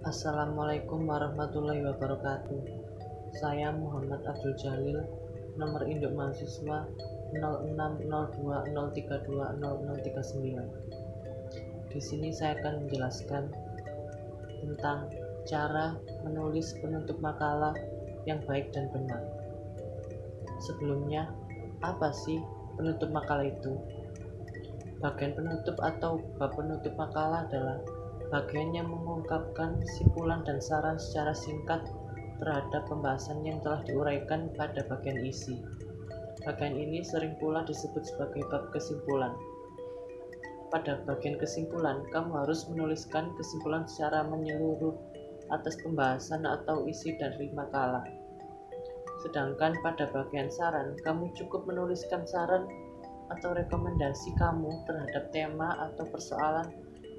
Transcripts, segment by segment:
Assalamualaikum warahmatullahi wabarakatuh. Saya Muhammad Abdul Jalil, nomor induk mahasiswa 060203200039. Di sini saya akan menjelaskan tentang cara menulis penutup makalah yang baik dan benar. Sebelumnya, apa sih penutup makalah itu? Bagian penutup atau bab penutup makalah adalah bagian yang mengungkapkan kesimpulan dan saran secara singkat terhadap pembahasan yang telah diuraikan pada bagian isi. Bagian ini sering pula disebut sebagai bab kesimpulan. Pada bagian kesimpulan, kamu harus menuliskan kesimpulan secara menyeluruh atas pembahasan atau isi dari makalah. Sedangkan pada bagian saran, kamu cukup menuliskan saran atau rekomendasi kamu terhadap tema atau persoalan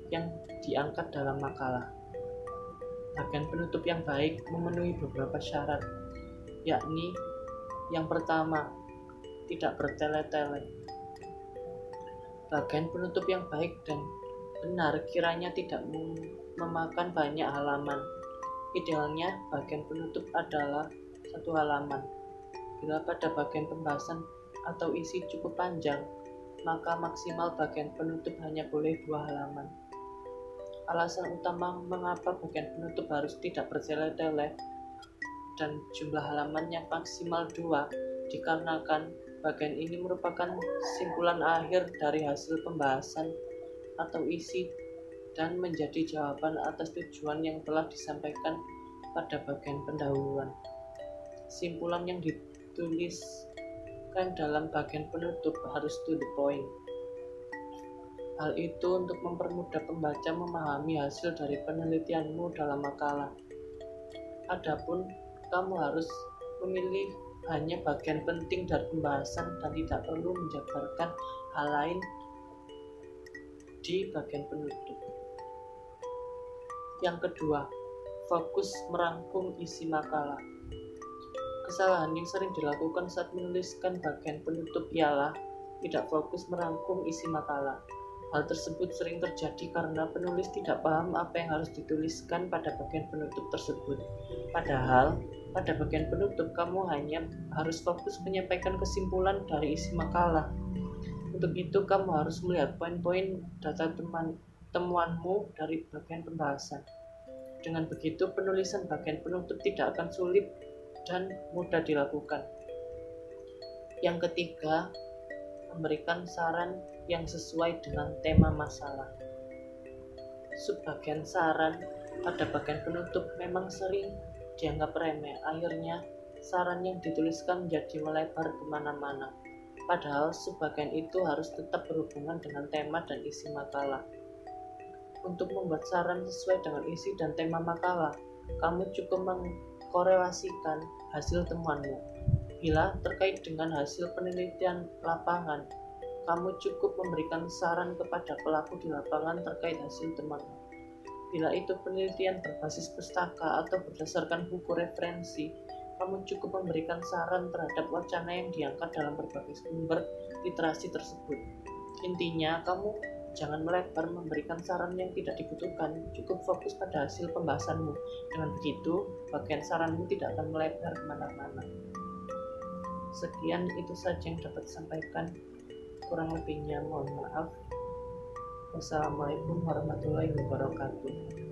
yang diangkat dalam makalah. Bagian penutup yang baik memenuhi beberapa syarat, yakni yang pertama, tidak bertele-tele. Bagian penutup yang baik dan benar kiranya tidak memakan banyak halaman. Idealnya bagian penutup adalah 1 halaman. Bila pada bagian pembahasan atau isi cukup panjang, maka maksimal bagian penutup hanya boleh 2 halaman. Alasan utama mengapa bagian penutup harus tidak bertele-tele dan jumlah halamannya maksimal 2 dikarenakan bagian ini merupakan kesimpulan akhir dari hasil pembahasan atau isi dan menjadi jawaban atas tujuan yang telah disampaikan pada bagian pendahuluan. Kesimpulan yang dituliskan dalam bagian penutup harus to the point. Hal itu untuk mempermudah pembaca memahami hasil dari penelitianmu dalam makalah. Adapun kamu harus memilih hanya bagian penting dari pembahasan dan tidak perlu menjabarkan hal lain di bagian penutup. Yang kedua, fokus merangkum isi makalah. Kesalahan yang sering dilakukan saat menuliskan bagian penutup ialah tidak fokus merangkum isi makalah. Hal tersebut sering terjadi karena penulis tidak paham apa yang harus dituliskan pada bagian penutup tersebut. Padahal, pada bagian penutup kamu hanya harus fokus menyampaikan kesimpulan dari isi makalah. Untuk itu, kamu harus melihat poin-poin data temuanmu dari bagian pembahasan. Dengan begitu, penulisan bagian penutup tidak akan sulit dan mudah dilakukan. Yang ketiga, memberikan saran yang sesuai dengan tema masalah. Subbagian saran pada bagian penutup memang sering dianggap remeh. Akhirnya, saran yang dituliskan menjadi melebar kemana-mana. Padahal, subbagian itu harus tetap berhubungan dengan tema dan isi makalah. Untuk membuat saran sesuai dengan isi dan tema makalah, kamu cukup mengkorelasikan hasil temuanmu. Bila terkait dengan hasil penelitian lapangan, kamu cukup memberikan saran kepada pelaku di lapangan terkait hasil temuanmu. Bila itu penelitian berbasis pustaka atau berdasarkan buku referensi, kamu cukup memberikan saran terhadap wacana yang diangkat dalam berbagai sumber literasi tersebut. Intinya, kamu jangan melebar memberikan saran yang tidak dibutuhkan, cukup fokus pada hasil pembahasanmu. Dengan begitu, bagian saranmu tidak akan melebar kemana-mana. Sekian itu saja yang dapat disampaikan. Kurang lebihnya mohon maaf. Wassalamualaikum warahmatullahi wabarakatuh.